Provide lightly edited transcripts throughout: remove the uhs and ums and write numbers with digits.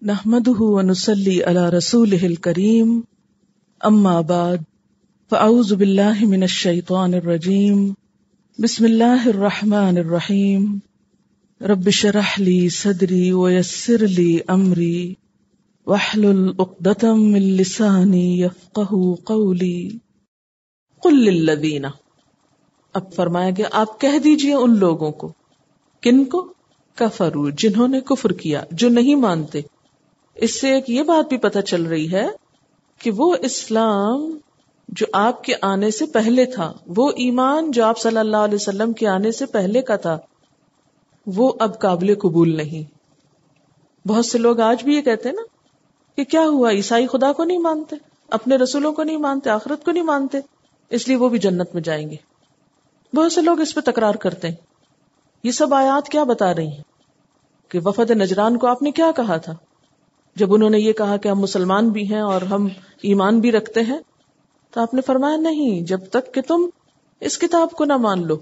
نحمده ونصلي على رسوله الكريم اما بعد فاعوذ بالله من الشيطان الرجيم بسم الله الرحمن الرحيم رب اشرح لي صدري ويسر لي امري واحلل عقدة من لساني يفقهوا قولي قل للذين، اب فرمایا گیا آپ کہہ دیجئے ان لوگوں کو، کن کو؟ کفروا، جنہوں نے کفر کیا، جو نہیں مانتے۔ اس سے ایک یہ بات بھی پتہ چل رہی ہے کہ وہ اسلام جو آپ کے آنے سے پہلے تھا، وہ ایمان جو آپ صلی اللہ علیہ وسلم کے آنے سے پہلے کا تھا، وہ اب قابل قبول نہیں۔ بہت سے لوگ آج بھی یہ کہتے ہیں نا کہ کیا ہوا، عیسائی خدا کو نہیں مانتے، اپنے رسولوں کو نہیں مانتے، آخرت کو نہیں مانتے، اس لیے وہ بھی جنت میں جائیں گے۔ بہت سے لوگ اس پہ تکرار کرتے ہیں۔ یہ سب آیات کیا بتا رہی ہیں کہ وفد نجران کو آپ نے کیا کہا تھا جب انہوں نے یہ کہا کہ ہم مسلمان بھی ہیں اور ہم ایمان بھی رکھتے ہیں؟ تو آپ نے فرمایا نہیں، جب تک کہ تم اس کتاب کو نہ مان لو۔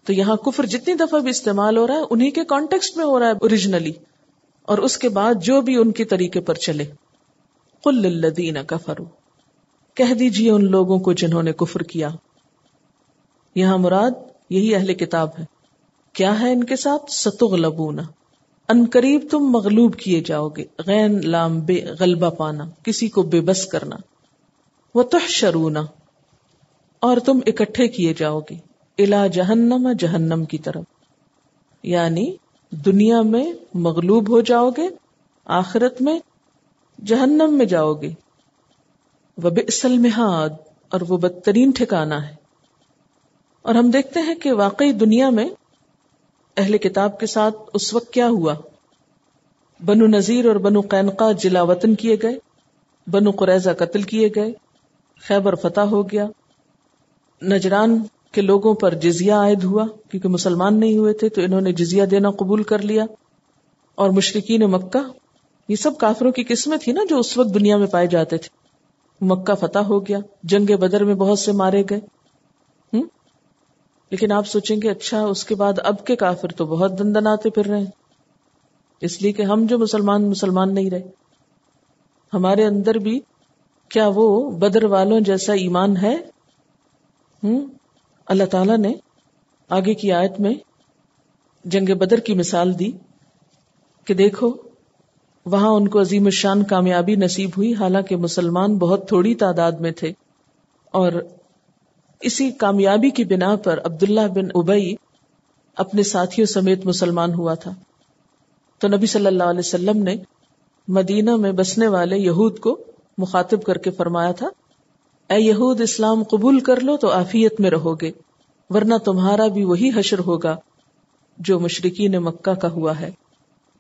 تو یہاں کفر جتنی دفعہ بھی استعمال ہو رہا ہے انہی کے کانٹیکسٹ میں ہو رہا ہے اوریجنلی، اور اس کے بعد جو بھی ان کی طریقے پر چلے۔ قل للذین کفروا، کہہ دیجئے ان لوگوں کو جنہوں نے کفر کیا۔ یہاں مراد یہی اہل کتاب ہے۔ کیا ہے ان کے ساتھ؟ ستغلبون، ان قریب تم مغلوب کیے جاؤ گے۔ غین لام بے، غلبہ پانا، کسی کو بے بس کرنا۔ وتحشرون، اور تم اکٹھے کیے جاؤ گے۔ الی جہنم، جہنم کی طرف، یعنی دنیا میں مغلوب ہو جاؤ گے، آخرت میں جہنم میں جاؤ گے۔ وبئس المہاد، اور وہ بدترین ٹھکانہ ہے۔ اور ہم دیکھتے ہیں کہ واقعی دنیا میں اہل کتاب کے ساتھ اس وقت کیا ہوا۔ بنو نذیر اور بنو قینقاع جلا وطن کیے گئے، بنو قریظہ قتل کیے گئے، خیبر فتح ہو گیا، نجران کے لوگوں پر جزیہ عائد ہوا کیونکہ مسلمان نہیں ہوئے تھے تو انہوں نے جزیہ دینا قبول کر لیا، اور مشرکین مکہ، یہ سب کافروں کی قسمیں تھی نا جو اس وقت دنیا میں پائے جاتے تھے۔ مکہ فتح ہو گیا، جنگ بدر میں بہت سے مارے گئے۔ لیکن آپ سوچیں گے اچھا اس کے بعد اب کے کافر تو بہت دندناتے پھر رہے ہیں، اس لیے کہ ہم جو مسلمان نہیں رہے۔ ہمارے اندر بھی کیا وہ بدر والوں جیسا ایمان ہے؟ اللہ تعالیٰ نے آگے کی آیت میں جنگ بدر کی مثال دی کہ دیکھو وہاں ان کو عظیم الشان کامیابی نصیب ہوئی، حالانکہ مسلمان بہت تھوڑی تعداد میں تھے، اور اسی کامیابی کی بنا پر عبداللہ بن ابی اپنے ساتھیوں سمیت مسلمان ہوا تھا۔ تو نبی صلی اللہ علیہ وسلم نے مدینہ میں بسنے والے یہود کو مخاطب کر کے فرمایا تھا، اے یہود، اسلام قبول کر لو تو عافیت میں رہو گے، ورنہ تمہارا بھی وہی حشر ہوگا جو مشرکین مکہ کا ہوا ہے۔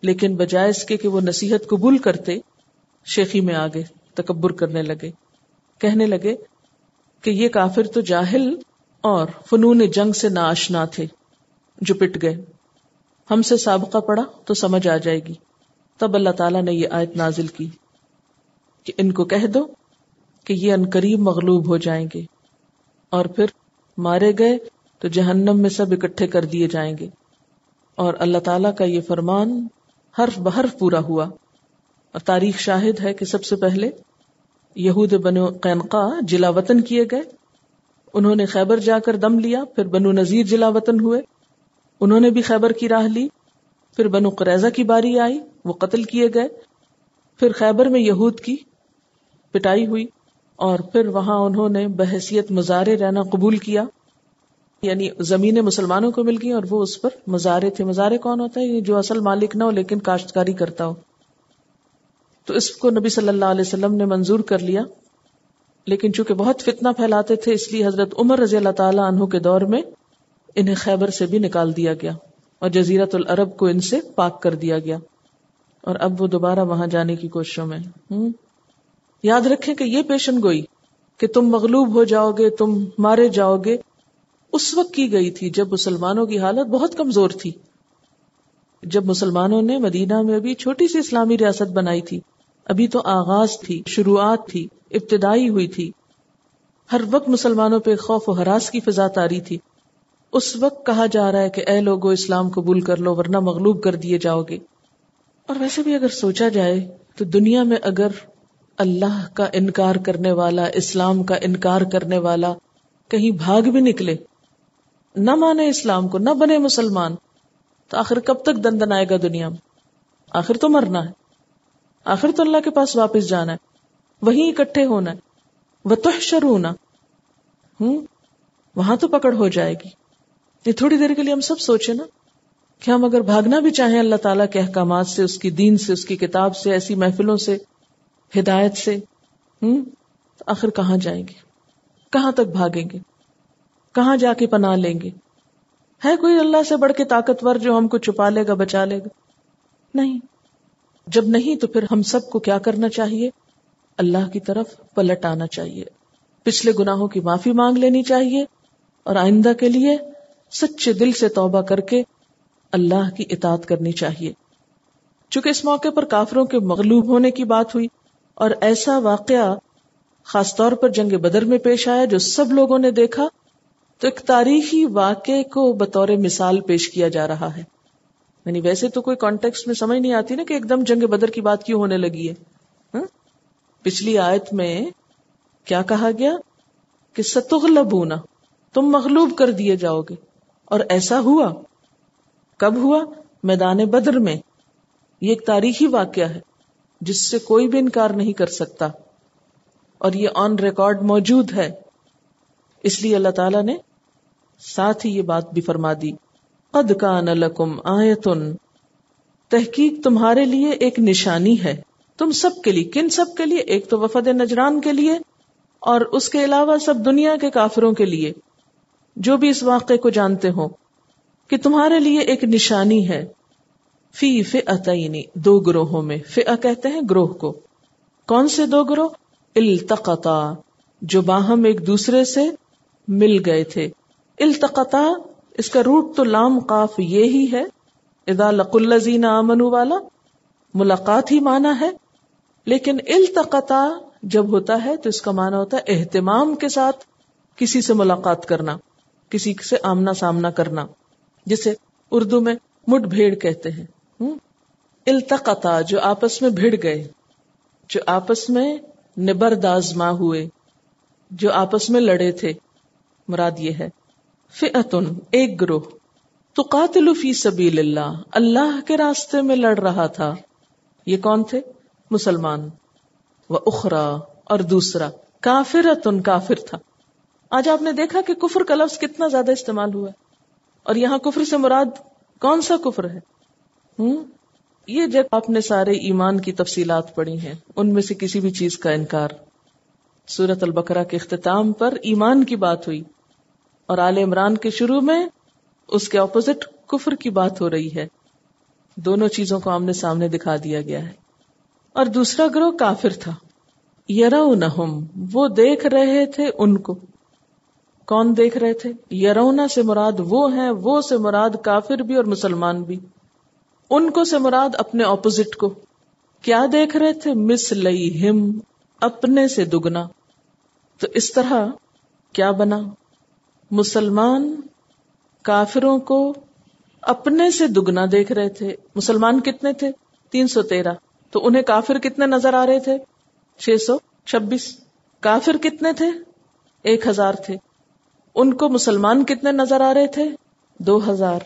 لیکن بجائے اس کے کہ وہ نصیحت قبول کرتے، شیخی میں آگے تکبر کرنے لگے، کہنے لگے کہ یہ کافر تو جاہل اور فنون جنگ سے ناآشنا تھے جو پٹ گئے، ہم سے سابقہ پڑا تو سمجھ آ جائے گی۔ تب اللہ تعالیٰ نے یہ آیت نازل کی کہ ان کو کہہ دو کہ یہ عنقریب مغلوب ہو جائیں گے، اور پھر مارے گئے تو جہنم میں سب اکٹھے کر دیے جائیں گے۔ اور اللہ تعالیٰ کا یہ فرمان حرف بحرف پورا ہوا، اور تاریخ شاہد ہے کہ سب سے پہلے یہود بنو قینقاع جلا وطن کیے گئے، انہوں نے خیبر جا کر دم لیا، پھر بنو نذیر جلا وطن ہوئے، انہوں نے بھی خیبر کی راہ لی، پھر بنو قریظہ کی باری آئی، وہ قتل کیے گئے، پھر خیبر میں یہود کی پٹائی ہوئی، اور پھر وہاں انہوں نے بحیثیت مزارع رہنا قبول کیا، یعنی زمینیں مسلمانوں کو مل گئی اور وہ اس پر مزارع تھے۔ مزارع کون ہوتا ہے؟ یہ جو اصل مالک نہ ہو لیکن کاشتکاری کرتا ہو۔ تو اس کو نبی صلی اللہ علیہ وسلم نے منظور کر لیا، لیکن چونکہ بہت فتنہ پھیلاتے تھے اس لیے حضرت عمر رضی اللہ تعالیٰ عنہ کے دور میں انہیں خیبر سے بھی نکال دیا گیا اور جزیرۃ العرب کو ان سے پاک کر دیا گیا، اور اب وہ دوبارہ وہاں جانے کی کوششوں میں۔ یاد رکھیں کہ یہ پیشن گوئی کہ تم مغلوب ہو جاؤ گے، تم مارے جاؤ گے، اس وقت کی گئی تھی جب مسلمانوں کی حالت بہت کمزور تھی، جب مسلمانوں نے مدینہ میں ابھی چھوٹی سی اسلامی ریاست بنائی تھی، ابھی تو آغاز تھی، شروعات تھی، ابتدائی ہوئی تھی، ہر وقت مسلمانوں پہ خوف و ہراس کی فضا طاری تھی۔ اس وقت کہا جا رہا ہے کہ اے لوگو اسلام قبول کر لو ورنہ مغلوب کر دیے جاؤ گے۔ اور ویسے بھی اگر سوچا جائے تو دنیا میں اگر اللہ کا انکار کرنے والا، اسلام کا انکار کرنے والا کہیں بھاگ بھی نکلے، نہ مانے اسلام کو، نہ بنے مسلمان، تو آخر کب تک دندنائے گا دنیا میں؟ آخر تو مرنا ہے، آخر تو اللہ کے پاس واپس جانا ہے، وہیں اکٹھے ہونا ہے. وَتُحْشَرُونَ، وہاں تو پکڑ ہو جائے گی. یہ تھوڑی دیر کے لیے ہم سب سوچیں نا کہ ہم اگر بھاگنا بھی چاہیں اللہ تعالیٰ کے احکامات سے، اس کی دین سے، اس کی کتاب سے، ایسی محفلوں سے، ہدایت سے، تو آخر کہاں جائیں گے؟ کہاں تک بھاگیں گے؟ کہاں جا کے پناہ لیں گے؟ ہے کوئی اللہ سے بڑھ کے طاقتور جو ہم کو چھپا لے گا، بچا لے گا؟ نہیں. جب نہیں تو پھر ہم سب کو کیا کرنا چاہیے؟ اللہ کی طرف پلٹ آنا چاہیے، پچھلے گناہوں کی معافی مانگ لینی چاہیے، اور آئندہ کے لیے سچے دل سے توبہ کر کے اللہ کی اطاعت کرنی چاہیے. چونکہ اس موقع پر کافروں کے مغلوب ہونے کی بات ہوئی، اور ایسا واقعہ خاص طور پر جنگ بدر میں پیش آیا جو سب لوگوں نے دیکھا، تو ایک تاریخی واقعے کو بطور مثال پیش کیا جا رہا ہے. یعنی ویسے تو کوئی کانٹیکسٹ میں سمجھ نہیں آتی نا کہ ایک دم جنگ بدر کی بات کیوں ہونے لگی ہے. پچھلی آیت میں کیا کہا گیا کہ ستغلبون، تم مغلوب کر دیے جاؤ گے، اور ایسا ہوا. کب ہوا؟ میدان بدر میں. یہ ایک تاریخی واقعہ ہے جس سے کوئی بھی انکار نہیں کر سکتا، اور یہ آن ریکارڈ موجود ہے. اس لیے اللہ تعالیٰ نے ساتھ ہی یہ بات بھی فرما دی، قد کان لکم آیۃ، تحقیق تمہارے لیے ایک نشانی ہے، تم سب کے لیے. کن سب کے لیے؟ ایک تو وفد نجران کے لیے، اور اس کے علاوہ سب دنیا کے کافروں کے لیے جو بھی اس واقعے کو جانتے ہوں، کہ تمہارے لیے ایک نشانی ہے. فی فئتین، دو گروہوں میں. فئہ کہتے ہیں گروہ کو. کون سے دو گروہ؟ التقطا، جو باہم ایک دوسرے سے مل گئے تھے. التقطا، اس کا روٹ تو لام قاف یہی ہے، اذا لقوا الذین آمنوا والا، ملاقات ہی معنی ہے. لیکن التقطا جب ہوتا ہے تو اس کا معنی ہوتا ہے اہتمام کے ساتھ کسی سے ملاقات کرنا، کسی سے آمنا سامنا کرنا، جسے اردو میں مٹ بھیڑ کہتے ہیں. التقطا، جو آپس میں بھڑ گئے، جو آپس میں نبرد آزما ہوئے، جو آپس میں لڑے تھے، مراد یہ ہے. فئتن، ایک گروہ، تقاتل فی سبیل اللہ، اللہ کے راستے میں لڑ رہا تھا. یہ کون تھے؟ مسلمان. وَأُخْرَى، اور دوسرا کافرتن، کافر تھا. آج آپ نے دیکھا کہ کفر کا لفظ کتنا زیادہ استعمال ہوا ہے، اور یہاں کفر سے مراد کون سا کفر ہے؟ یہ جب آپ نے سارے ایمان کی تفصیلات پڑھی ہیں، ان میں سے کسی بھی چیز کا انکار. سورۃ البقرہ کے اختتام پر ایمان کی بات ہوئی، اور آل عمران کے شروع میں اس کے اپوزٹ کفر کی بات ہو رہی ہے. دونوں چیزوں کو آمنے سامنے دکھا دیا گیا ہے. اور دوسرا گروہ کافر تھا. یرونہم، وہ دیکھ رہے تھے ان کو. کون دیکھ رہے تھے؟ یرونا سے مراد وہ ہیں، وہ سے مراد کافر بھی اور مسلمان بھی. ان کو سے مراد اپنے اپوزٹ کو. کیا دیکھ رہے تھے؟ مثلیہم، اپنے سے دگنا. تو اس طرح کیا بنا؟ مسلمان کافروں کو اپنے سے دگنا دیکھ رہے تھے. مسلمان کتنے تھے؟ 313. تو انہیں کافر کتنے نظر آ رہے تھے؟ 626. کافر کتنے تھے؟ 1000 تھے. ان کو مسلمان کتنے نظر آ رہے تھے؟ 2000.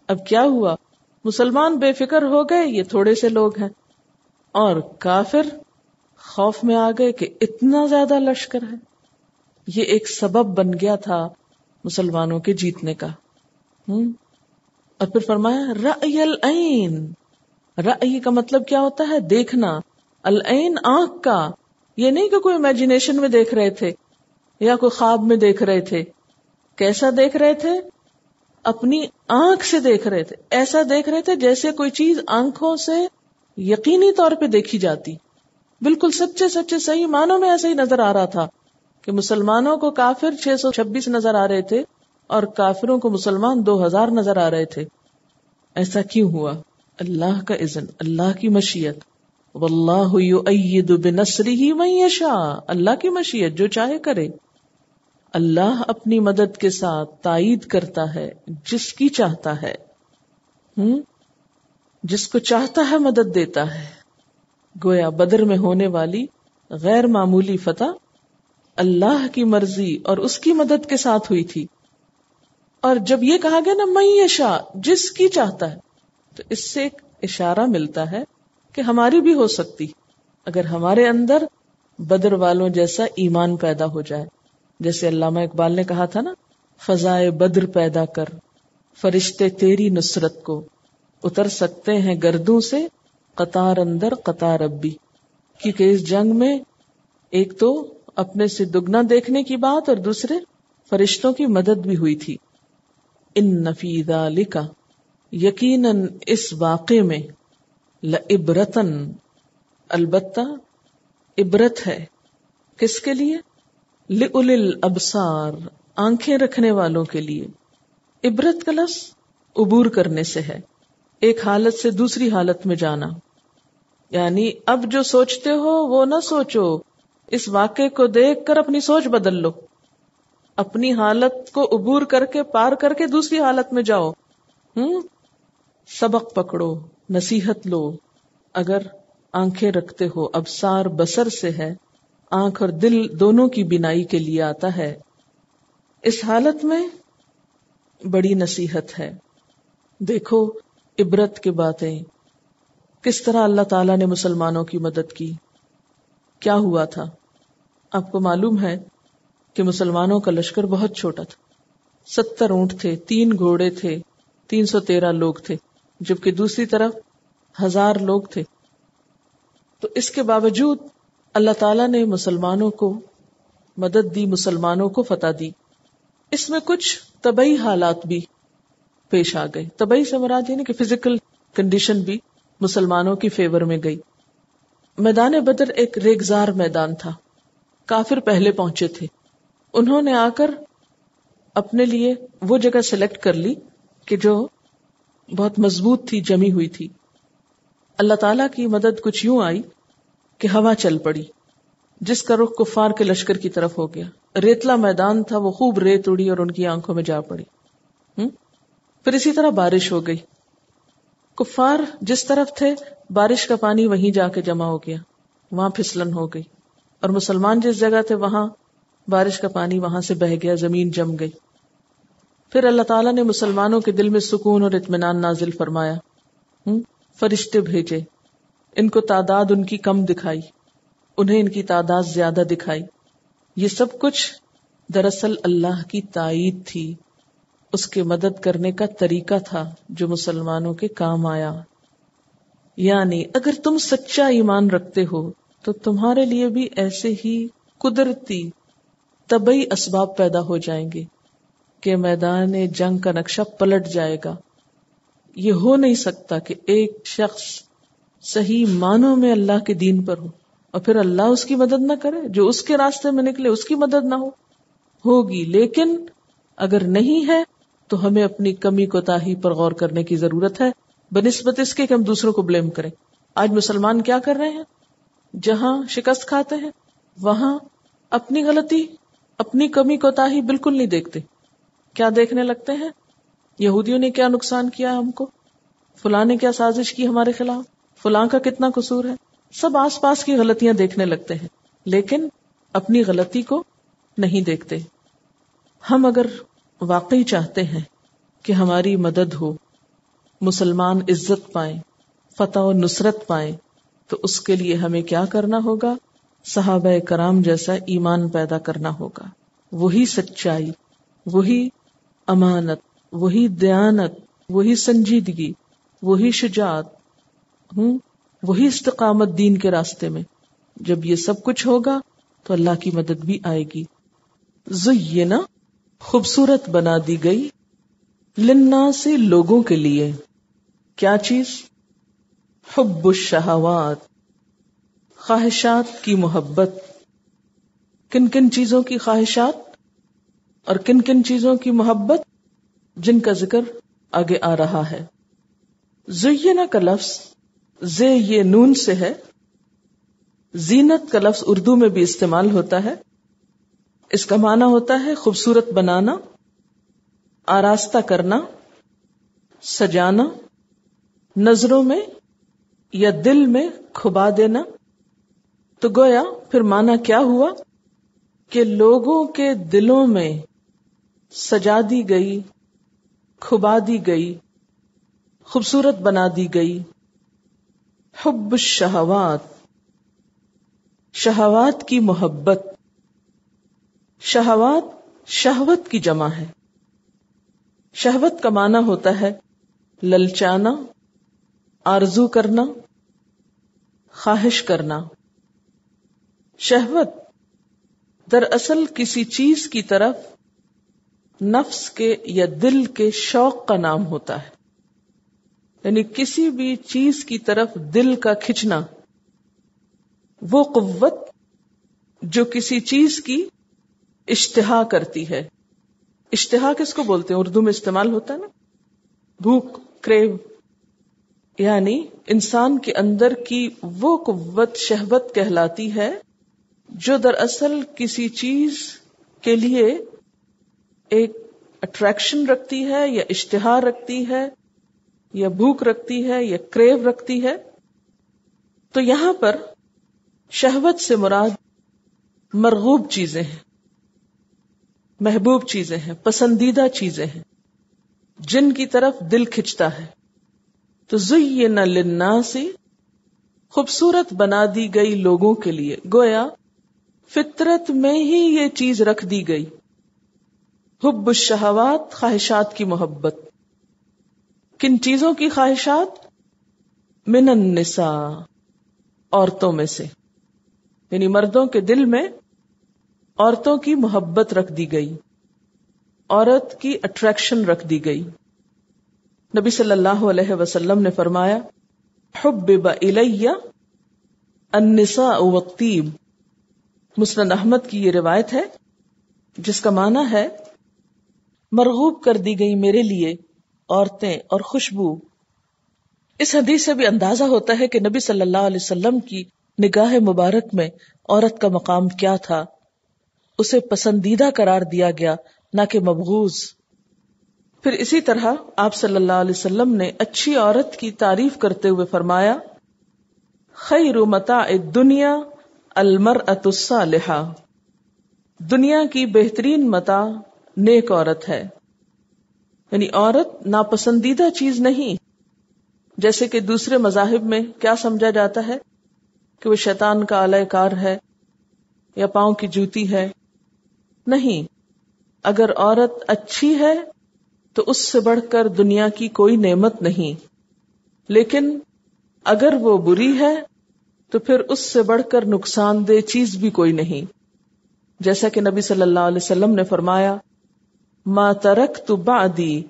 اب کیا ہوا؟ مسلمان بے فکر ہو گئے، یہ تھوڑے سے لوگ ہیں، اور کافر خوف میں آ گئے کہ اتنا زیادہ لشکر ہے. یہ ایک سبب بن گیا تھا مسلمانوں کے جیتنے کا. اور پھر فرمایا رأی العین. رأی کا مطلب کیا ہوتا ہے؟ دیکھنا. العین، آنکھ کا. یہ نہیں کہ کوئی امیجنیشن میں دیکھ رہے تھے یا کوئی خواب میں دیکھ رہے تھے. کیسا دیکھ رہے تھے؟ اپنی آنکھ سے دیکھ رہے تھے. ایسا دیکھ رہے تھے جیسے کوئی چیز آنکھوں سے یقینی طور پہ دیکھی جاتی. بالکل سچے سچے صحیح معنوں میں ایسا ہی نظر آ رہا تھا کہ مسلمانوں کو کافر 626 نظر آ رہے تھے اور کافروں کو مسلمان 2000 نظر آ رہے تھے. ایسا کیوں ہوا؟ اللہ کا اذن، اللہ کی مشیت. واللہ یؤید بنصرہ من یشاء، اللہ کی مشیت، جو چاہے کرے. اللہ اپنی مدد کے ساتھ تائید کرتا ہے جس کی چاہتا ہے. جس کو چاہتا ہے مدد دیتا ہے. گویا بدر میں ہونے والی غیر معمولی فتح اللہ کی مرضی اور اس کی مدد کے ساتھ ہوئی تھی. اور جب یہ کہا گیا نا من یشاء، جس کی چاہتا ہے، تو اس سے ایک اشارہ ملتا ہے کہ ہماری بھی ہو سکتی اگر ہمارے اندر بدر والوں جیسا ایمان پیدا ہو جائے. جیسے علامہ اقبال نے کہا تھا نا، فضائے بدر پیدا کر فرشتے تیری نصرت کو، اتر سکتے ہیں گردوں سے قطار اندر قطار اب بھی. کیونکہ اس جنگ میں ایک تو اپنے سے دگنا دیکھنے کی بات اور دوسرے فرشتوں کی مدد بھی ہوئی تھی. ان فی ذالک، یقیناً اس واقعے میں، لعبرتن، البتہ عبرت ہے. کس کے لیے؟ لأولی الابصار، آنکھیں رکھنے والوں کے لیے. عبرت کا لفظ عبور کرنے سے ہے، ایک حالت سے دوسری حالت میں جانا. یعنی اب جو سوچتے ہو وہ نہ سوچو، اس واقعے کو دیکھ کر اپنی سوچ بدل لو، اپنی حالت کو عبور کر کے پار کر کے دوسری حالت میں جاؤ. سبق پکڑو، نصیحت لو. اگر آنکھیں رکھتے ہو، ابصار بصر سے ہے، آنکھ اور دل دونوں کی بینائی کے لیے آتا ہے. اس حالت میں بڑی نصیحت ہے. دیکھو عبرت کی باتیں، کس طرح اللہ تعالیٰ نے مسلمانوں کی مدد کی. کیا ہوا تھا؟ آپ کو معلوم ہے کہ مسلمانوں کا لشکر بہت چھوٹا تھا. 70 اونٹ تھے، 3 گھوڑے تھے، 313 لوگ تھے، جبکہ دوسری طرف 1000 لوگ تھے. تو اس کے باوجود اللہ تعالیٰ نے مسلمانوں کو مدد دی، مسلمانوں کو فتح دی. اس میں کچھ طبعی حالات بھی پیش آ گئے. طبعی سے مراد یہ نہیں کہ فزیکل کنڈیشن بھی مسلمانوں کی فیور میں گئی. میدان بدر ایک ریگزار میدان تھا. کافر پہلے پہنچے تھے، انہوں نے آ کر اپنے لیے وہ جگہ سلیکٹ کر لی کہ جو بہت مضبوط تھی، جمی ہوئی تھی. اللہ تعالیٰ کی مدد کچھ یوں آئی کہ ہوا چل پڑی، جس کا رخ کفار کے لشکر کی طرف ہو گیا. ریتلا میدان تھا، وہ خوب ریت اڑی اور ان کی آنکھوں میں جا پڑی. پھر اسی طرح بارش ہو گئی. کفار جس طرف تھے بارش کا پانی وہیں جا کے جمع ہو گیا، وہاں پھسلن ہو گئی. اور مسلمان جس جگہ تھے وہاں بارش کا پانی وہاں سے بہہ گیا، زمین جم گئی. پھر اللہ تعالیٰ نے مسلمانوں کے دل میں سکون اور اطمینان نازل فرمایا. فرشتے بھیجے، ان کو تعداد ان کی کم دکھائی، انہیں ان کی تعداد زیادہ دکھائی. یہ سب کچھ دراصل اللہ کی تائید تھی، اس کے مدد کرنے کا طریقہ تھا جو مسلمانوں کے کام آیا. یعنی اگر تم سچا ایمان رکھتے ہو تو تمہارے لیے بھی ایسے ہی قدرتی طبعی اسباب پیدا ہو جائیں گے کہ میدان جنگ کا نقشہ پلٹ جائے گا. یہ ہو نہیں سکتا کہ ایک شخص صحیح معنوں میں اللہ کے دین پر ہو اور پھر اللہ اس کی مدد نہ کرے، جو اس کے راستے میں نکلے اس کی مدد نہ ہو. ہوگی، لیکن اگر نہیں ہے تو ہمیں اپنی کمی کوتاہی پر غور کرنے کی ضرورت ہے، بنسبت اس کے کہ ہم دوسروں کو بلیم کریں. آج مسلمان کیا کر رہے ہیں؟ جہاں شکست کھاتے ہیں وہاں اپنی غلطی، اپنی کمی کوتاہی بالکل نہیں دیکھتے. کیا دیکھنے لگتے ہیں؟ یہودیوں نے کیا نقصان کیا ہم کو، فلاں نے کیا سازش کی ہمارے خلاف، فلاں کا کتنا قصور ہے. سب آس پاس کی غلطیاں دیکھنے لگتے ہیں لیکن اپنی غلطی کو نہیں دیکھتے. ہم اگر واقعی چاہتے ہیں کہ ہماری مدد ہو، مسلمان عزت پائیں، فتح و نصرت پائیں، تو اس کے لیے ہمیں کیا کرنا ہوگا؟ صحابہ کرام جیسا ایمان پیدا کرنا ہوگا. وہی سچائی، وہی امانت، وہی دیانت، وہی سنجیدگی، وہی شجاعت، وہی استقامت دین کے راستے میں. جب یہ سب کچھ ہوگا تو اللہ کی مدد بھی آئے گی. زینا، خوبصورت بنا دی گئی، للناس، لوگوں کے لیے. کیا چیز؟ حب الشہوات، خواہشات کی محبت. کن کن چیزوں کی خواہشات اور کن کن چیزوں کی محبت، جن کا ذکر آگے آ رہا ہے. زینا کا لفظ زے یہ نون سے ہے. زینت کا لفظ اردو میں بھی استعمال ہوتا ہے. اس کا معنی ہوتا ہے خوبصورت بنانا، آراستہ کرنا، سجانا، نظروں میں یا دل میں کھبا دینا. تو گویا پھر معنی کیا ہوا کہ لوگوں کے دلوں میں سجا دی گئی، کھبا دی گئی، خوبصورت بنا دی گئی حب الشہوات، شہوات کی محبت. شہوات شہوت کی جمع ہے. شہوت کا معنی ہوتا ہے للچانا، آرزو کرنا، خواہش کرنا. شہوت دراصل کسی چیز کی طرف نفس کے یا دل کے شوق کا نام ہوتا ہے. یعنی کسی بھی چیز کی طرف دل کا کھنچنا، وہ قوت جو کسی چیز کی اشتہا کرتی ہے. اشتہا کس کو بولتے ہیں؟ اردو میں استعمال ہوتا ہے نا، بھوک، کریو. یعنی انسان کے اندر کی وہ قوت شہوت کہلاتی ہے جو دراصل کسی چیز کے لیے ایک اٹریکشن رکھتی ہے یا اشتہا رکھتی ہے یا بھوک رکھتی ہے یا کریو رکھتی ہے. تو یہاں پر شہوت سے مراد مرغوب چیزیں ہیں، محبوب چیزیں ہیں، پسندیدہ چیزیں ہیں جن کی طرف دل کھنچتا ہے. تو زین للناس، خوبصورت بنا دی گئی لوگوں کے لیے. گویا فطرت میں ہی یہ چیز رکھ دی گئی، حب الشہوات، خواہشات کی محبت. کن چیزوں کی خواہشات؟ من النساء، عورتوں میں سے. یعنی مردوں کے دل میں عورتوں کی محبت رکھ دی گئی، عورت کی اٹریکشن رکھ دی گئی. نبی صلی اللہ علیہ وسلم نے فرمایا حبب الی النساء والطیب. مسند احمد کی یہ روایت ہے جس کا معنی ہے مرغوب کر دی گئی میرے لیے عورتیں اور خوشبو. اس حدیث سے بھی اندازہ ہوتا ہے کہ نبی صلی اللہ علیہ وسلم کی نگاہ مبارک میں عورت کا مقام کیا تھا. اسے پسندیدہ قرار دیا گیا، نہ کہ مبغوض. پھر اسی طرح آپ صلی اللہ علیہ وسلم نے اچھی عورت کی تعریف کرتے ہوئے فرمایا خیر متاع الدنیا المرأة الصالحہ. دنیا کی بہترین متاع نیک عورت ہے. یعنی عورت ناپسندیدہ چیز نہیں، جیسے کہ دوسرے مذاہب میں کیا سمجھا جاتا ہے کہ وہ شیطان کا آلہ کار ہے یا پاؤں کی جوتی ہے. نہیں، اگر عورت اچھی ہے تو اس سے بڑھ کر دنیا کی کوئی نعمت نہیں، لیکن اگر وہ بری ہے تو پھر اس سے بڑھ کر نقصان دہ چیز بھی کوئی نہیں. جیسا کہ نبی صلی اللہ علیہ وسلم نے فرمایا ما ترکت بعدی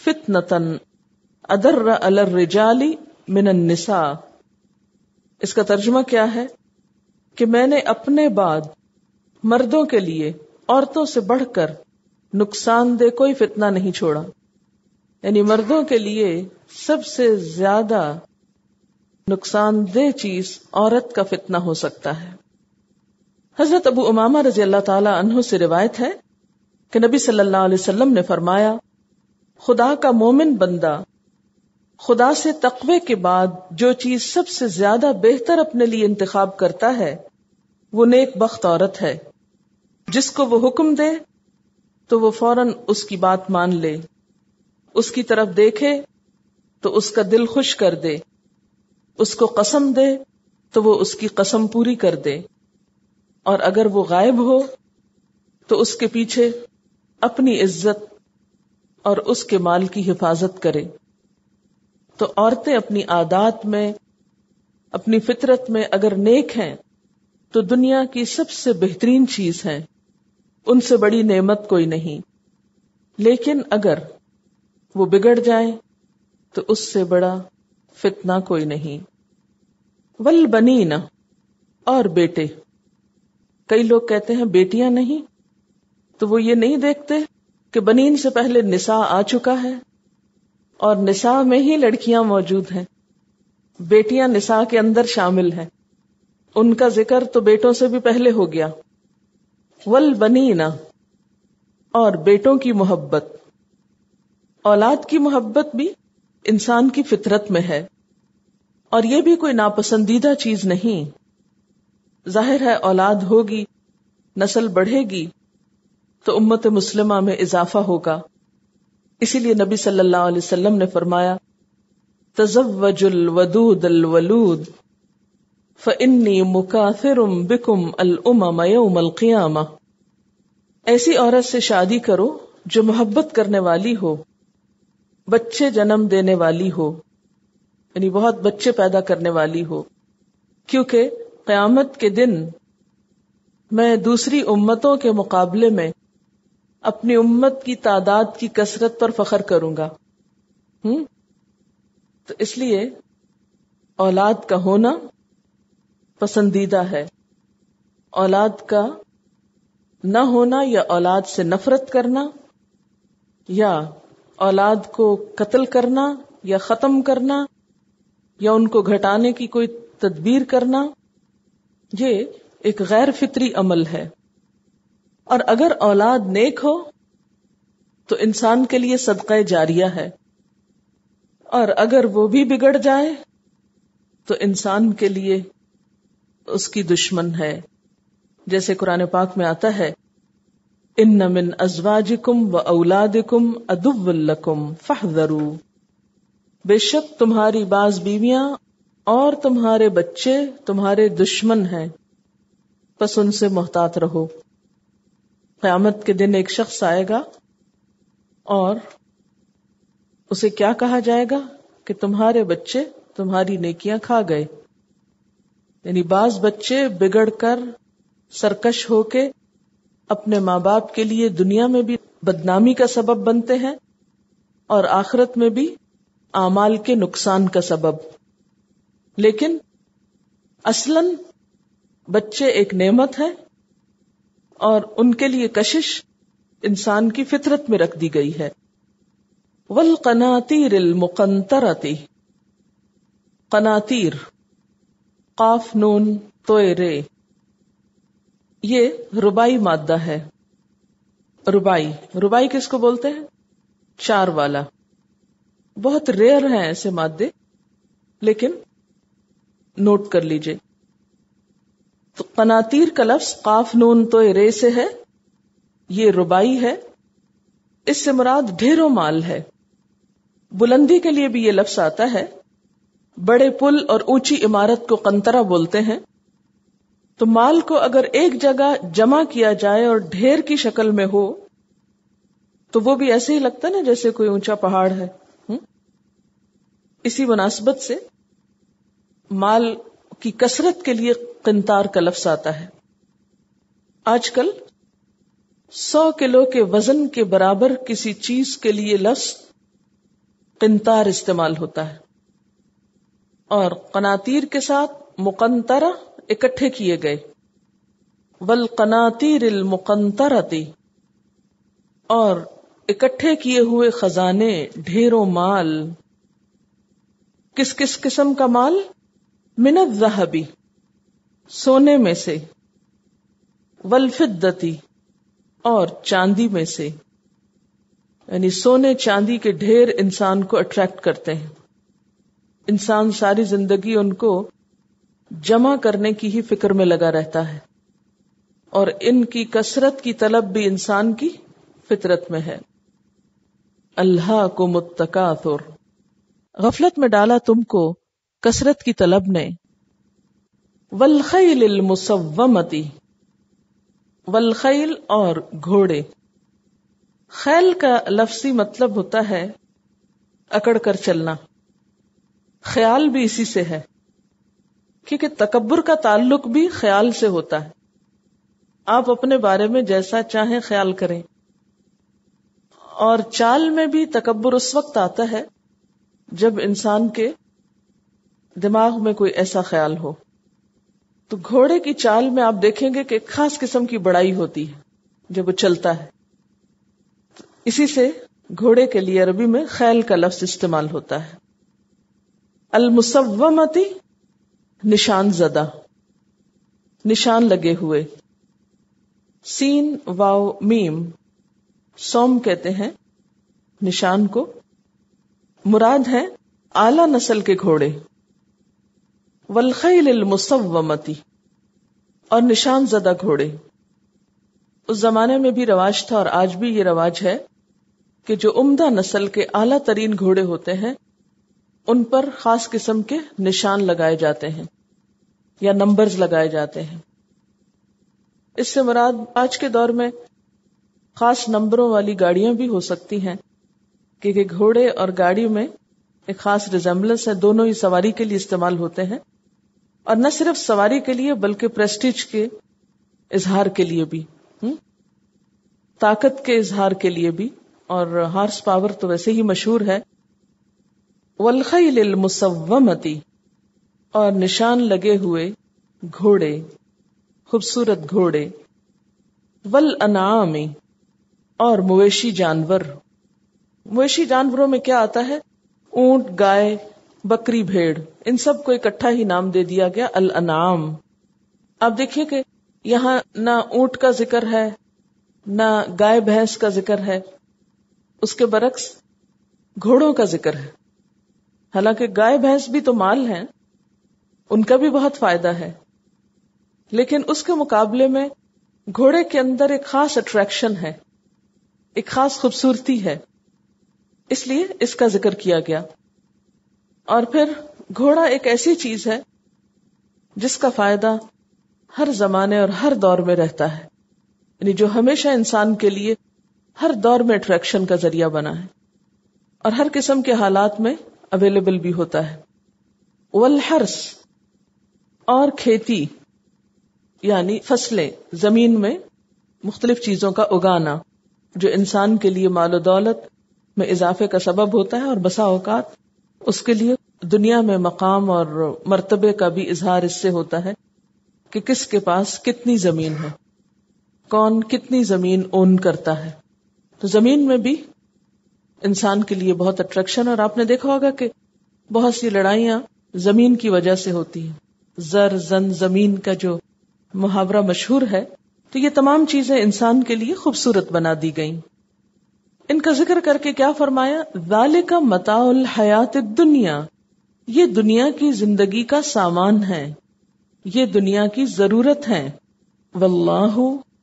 فتنۃ اضر علی الرجال من النساء. اس کا ترجمہ کیا ہے کہ میں نے اپنے بعد مردوں کے لیے عورتوں سے بڑھ کر نقصان دہ کوئی فتنہ نہیں چھوڑا. یعنی مردوں کے لیے سب سے زیادہ نقصان دہ چیز عورت کا فتنہ ہو سکتا ہے. حضرت ابو امامہ رضی اللہ تعالی عنہ سے روایت ہے کہ نبی صلی اللہ علیہ وسلم نے فرمایا خدا کا مومن بندہ خدا سے تقوی کے بعد جو چیز سب سے زیادہ بہتر اپنے لیے انتخاب کرتا ہے وہ نیک بخت عورت ہے جس کو وہ حکم دے تو وہ فوراً اس کی بات مان لے، اس کی طرف دیکھے تو اس کا دل خوش کر دے، اس کو قسم دے تو وہ اس کی قسم پوری کر دے، اور اگر وہ غائب ہو تو اس کے پیچھے اپنی عزت اور اس کے مال کی حفاظت کرے. تو عورتیں اپنی عادات میں، اپنی فطرت میں اگر نیک ہیں تو دنیا کی سب سے بہترین چیز ہیں، ان سے بڑی نعمت کوئی نہیں. لیکن اگر وہ بگڑ جائیں تو اس سے بڑا فتنہ کوئی نہیں. والبنین، اور بیٹے. کئی لوگ کہتے ہیں بیٹیاں نہیں، تو وہ یہ نہیں دیکھتے کہ بنین سے پہلے نساء آ چکا ہے اور نساء میں ہی لڑکیاں موجود ہیں. بیٹیاں نساء کے اندر شامل ہیں، ان کا ذکر تو بیٹوں سے بھی پہلے ہو گیا. والبنین، اور بیٹوں کی محبت. اولاد کی محبت بھی انسان کی فطرت میں ہے. اور یہ بھی کوئی ناپسندیدہ چیز نہیں. ظاہر ہے اولاد ہوگی، نسل بڑھے گی تو امت مسلمہ میں اضافہ ہوگا. اسی لیے نبی صلی اللہ علیہ وسلم نے فرمایا تزوج الودود الولود فإنی مکاثر بکم الامم یوم القیامہ. ایسی عورت سے شادی کرو جو محبت کرنے والی ہو، بچے جنم دینے والی ہو، یعنی بہت بچے پیدا کرنے والی ہو، کیونکہ قیامت کے دن میں دوسری امتوں کے مقابلے میں اپنی امت کی تعداد کی کثرت پر فخر کروں گا. تو اس لیے اولاد کا ہونا پسندیدہ ہے. اولاد کا نہ ہونا یا اولاد سے نفرت کرنا یا اولاد کو قتل کرنا یا ختم کرنا یا ان کو گھٹانے کی کوئی تدبیر کرنا، یہ ایک غیر فطری عمل ہے. اور اگر اولاد نیک ہو تو انسان کے لیے صدقہ جاریہ ہے، اور اگر وہ بھی بگڑ جائے تو انسان کے لیے اس کی دشمن ہے. جیسے قرآن پاک میں آتا ہے ان من ازواجکم و اولادکم عدو لکم فاحذروا، بے شک تمہاری بعض بیویاں اور تمہارے بچے تمہارے دشمن ہیں، پس ان سے محتاط رہو. قیامت کے دن ایک شخص آئے گا اور اسے کیا کہا جائے گا کہ تمہارے بچے تمہاری نیکیاں کھا گئے. یعنی بعض بچے بگڑ کر سرکش ہو کے اپنے ماں باپ کے لیے دنیا میں بھی بدنامی کا سبب بنتے ہیں اور آخرت میں بھی اعمال کے نقصان کا سبب. لیکن اصلاً بچے ایک نعمت ہے اور ان کے لیے کشش انسان کی فطرت میں رکھ دی گئی ہے. والقناطیر المقنطرۃ، قناطیر قاف نون توئے رے، یہ ربائی مادہ ہے. ربائی کس کو بولتے ہیں؟ چار والا. بہت ریئر ہیں ایسے مادے، لیکن نوٹ کر لیجئے. تو قناطیر کا لفظ قاف نون توئے رے سے ہے، یہ ربائی ہے. اس سے مراد ڈھیروں مال ہے. بلندی کے لیے بھی یہ لفظ آتا ہے. بڑے پل اور اونچی عمارت کو قنطرہ بولتے ہیں. تو مال کو اگر ایک جگہ جمع کیا جائے اور ڈھیر کی شکل میں ہو تو وہ بھی ایسے ہی لگتا ہے نا جیسے کوئی اونچا پہاڑ ہے. اسی مناسبت سے مال کی کثرت کے لیے قنطار کا لفظ آتا ہے. آج کل 100 کلو کے وزن کے برابر کسی چیز کے لیے لفظ قنطار استعمال ہوتا ہے، اور قناطیر کے ساتھ مقنطرہ اکٹھے کیے گئے. والقناطیر المقنطرۃ، اور اکٹھے کیے ہوئے خزانے، ڈھیروں مال. کس کس قسم کا مال؟ من الذہب، سونے میں سے، والفدۃ، اور چاندی میں سے. یعنی سونے چاندی کے ڈھیر انسان کو اٹریکٹ کرتے ہیں. انسان ساری زندگی ان کو جمع کرنے کی ہی فکر میں لگا رہتا ہے، اور ان کی کثرت کی طلب بھی انسان کی فطرت میں ہے. الہاکم التکاثر، غفلت میں ڈالا تم کو کثرت کی طلب نے. والخیل المسومۃ، والخیل اور گھوڑے. خیل کا لفظی مطلب ہوتا ہے اکڑ کر چلنا. خیال بھی اسی سے ہے، کیونکہ تکبر کا تعلق بھی خیال سے ہوتا ہے. آپ اپنے بارے میں جیسا چاہیں خیال کریں، اور چال میں بھی تکبر اس وقت آتا ہے جب انسان کے دماغ میں کوئی ایسا خیال ہو. تو گھوڑے کی چال میں آپ دیکھیں گے کہ ایک خاص قسم کی بڑائی ہوتی ہے جب وہ چلتا ہے. اسی سے گھوڑے کے لیے عربی میں خیل کا لفظ استعمال ہوتا ہے. المسومۃ، نشان زدہ، نشان لگے ہوئے. سین واو میم، سوم کہتے ہیں نشان کو. مراد ہے اعلی نسل کے گھوڑے. والخیل المسومتی، اور نشان زدہ گھوڑے. اس زمانے میں بھی رواج تھا اور آج بھی یہ رواج ہے کہ جو عمدہ نسل کے اعلیٰ ترین گھوڑے ہوتے ہیں ان پر خاص قسم کے نشان لگائے جاتے ہیں یا نمبرز لگائے جاتے ہیں. اس سے مراد آج کے دور میں خاص نمبروں والی گاڑیاں بھی ہو سکتی ہیں، کیونکہ گھوڑے اور گاڑی میں ایک خاص ریزمبلنس ہے، دونوں ہی سواری کے لیے استعمال ہوتے ہیں، اور نہ صرف سواری کے لیے بلکہ پریسٹیج کے اظہار کے لیے بھی، طاقت کے اظہار کے لیے بھی، اور ہارس پاور تو ویسے ہی مشہور ہے. والخیل المسومتی، اور نشان لگے ہوئے گھوڑے، خوبصورت گھوڑے. والانعام، اور مویشی جانور. مویشی جانوروں میں کیا آتا ہے؟ اونٹ، گائے، بکری، بھیڑ، ان سب کو اکٹھا ہی نام دے دیا گیا الانعام. آپ دیکھیے کہ یہاں نہ اونٹ کا ذکر ہے نہ گائے بھینس کا ذکر ہے، اس کے برعکس گھوڑوں کا ذکر ہے. حالانکہ گائے بھینس بھی تو مال ہیں، ان کا بھی بہت فائدہ ہے، لیکن اس کے مقابلے میں گھوڑے کے اندر ایک خاص اٹریکشن ہے، ایک خاص خوبصورتی ہے، اس لیے اس کا ذکر کیا گیا. اور پھر گھوڑا ایک ایسی چیز ہے جس کا فائدہ ہر زمانے اور ہر دور میں رہتا ہے، یعنی جو ہمیشہ انسان کے لیے ہر دور میں اٹریکشن کا ذریعہ بنا ہے اور ہر قسم کے حالات میں اویلیبل بھی ہوتا ہے. والحرث، اور کھیتی یعنی فصلیں، زمین میں مختلف چیزوں کا اگانا جو انسان کے لیے مال و دولت میں اضافے کا سبب ہوتا ہے، اور بسا اوقات اس کے لیے دنیا میں مقام اور مرتبے کا بھی اظہار اس سے ہوتا ہے کہ کس کے پاس کتنی زمین ہے، کون کتنی زمین اون کرتا ہے. تو زمین میں بھی انسان کے لیے بہت اٹریکشن، اور آپ نے دیکھا ہوگا کہ بہت سی لڑائیاں زمین کی وجہ سے ہوتی ہیں. زر زن زمین کا جو محاورہ مشہور ہے، تو یہ تمام چیزیں انسان کے لیے خوبصورت بنا دی گئیں. ان کا ذکر کر کے کیا فرمایا؟ ذالک متاع الحیات الدنیا، یہ دنیا کی زندگی کا سامان ہے، یہ دنیا کی ضرورت ہے. واللہ،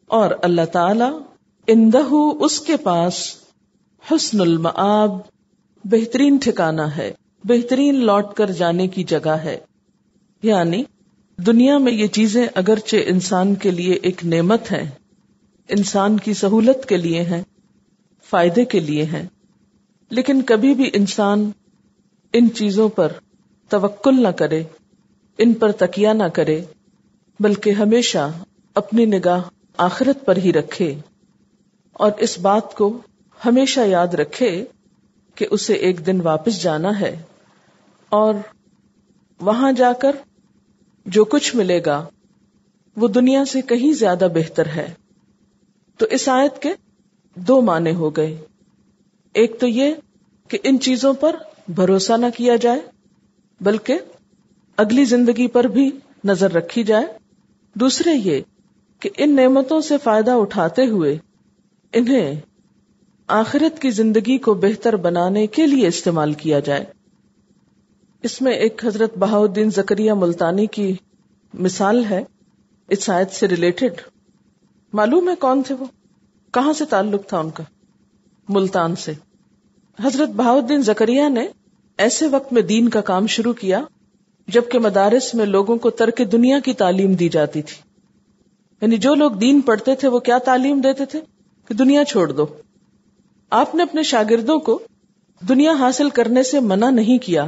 اور اللہ تعالی، عندہ، اس کے پاس، حسن المآب، بہترین ٹھکانہ ہے، بہترین لوٹ کر جانے کی جگہ ہے. یعنی دنیا میں یہ چیزیں اگرچہ انسان کے لیے ایک نعمت ہے، انسان کی سہولت کے لیے ہیں، فائدے کے لیے ہیں، لیکن کبھی بھی انسان ان چیزوں پر توکل نہ کرے، ان پر تکیہ نہ کرے، بلکہ ہمیشہ اپنی نگاہ آخرت پر ہی رکھے، اور اس بات کو ہمیشہ یاد رکھے کہ اسے ایک دن واپس جانا ہے، اور وہاں جا کر جو کچھ ملے گا وہ دنیا سے کہیں زیادہ بہتر ہے. تو اس آیت کے دو معنی ہو گئے. ایک تو یہ کہ ان چیزوں پر بھروسہ نہ کیا جائے بلکہ اگلی زندگی پر بھی نظر رکھی جائے. دوسرے یہ کہ ان نعمتوں سے فائدہ اٹھاتے ہوئے انہیں آخرت کی زندگی کو بہتر بنانے کے لیے استعمال کیا جائے. اس میں ایک حضرت بہاؤالدین زکریا ملتانی کی مثال ہے اس آیت سے ریلیٹڈ. معلوم ہے کون تھے وہ؟ کہاں سے تعلق تھا ان کا؟ ملتان سے. حضرت بہاؤالدین زکریا نے ایسے وقت میں دین کا کام شروع کیا جبکہ مدارس میں لوگوں کو ترک دنیا کی تعلیم دی جاتی تھی. یعنی جو لوگ دین پڑھتے تھے وہ کیا تعلیم دیتے تھے کہ دنیا چھوڑ دو. آپ نے اپنے شاگردوں کو دنیا حاصل کرنے سے منع نہیں کیا،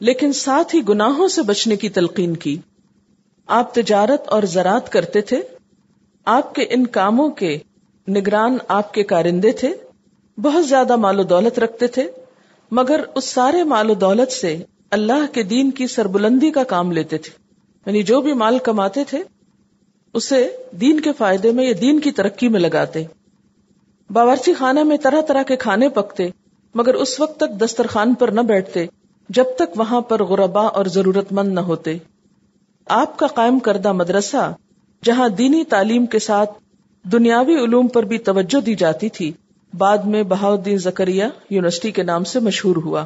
لیکن ساتھ ہی گناہوں سے بچنے کی تلقین کی. آپ تجارت اور زراعت کرتے تھے، آپ کے ان کاموں کے نگران آپ کے کارندے تھے، بہت زیادہ مال و دولت رکھتے تھے، مگر اس سارے مال و دولت سے اللہ کے دین کی سربلندی کا کام لیتے تھے. یعنی جو بھی مال کماتے تھے اسے دین کے فائدے میں یا دین کی ترقی میں لگاتے. باورچی خانے میں طرح طرح کے کھانے پکتے، مگر اس وقت تک دسترخوان پر نہ بیٹھتے جب تک وہاں پر غربا اور ضرورت مند نہ ہوتے. آپ کا قائم کردہ مدرسہ جہاں دینی تعلیم کے ساتھ دنیاوی علوم پر بھی توجہ دی جاتی تھی، بعد میں بہاؤالدین زکریا یونیورسٹی کے نام سے مشہور ہوا.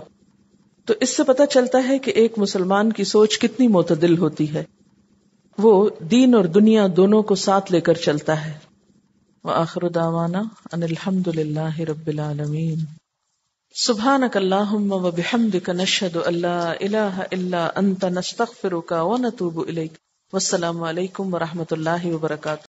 تو اس سے پتہ چلتا ہے کہ ایک مسلمان کی سوچ کتنی معتدل ہوتی ہے، وہ دین اور دنیا دونوں کو ساتھ لے کر چلتا ہے۔ وآخر دعوانا ان الحمد للہ رب العالمین۔ سبحانک اللہم وبحمدک نشہد ان لا الہ الا انت نستغفرک ونتوب الیک۔ والسلام علیکم ورحمۃ اللہ وبرکاتہ۔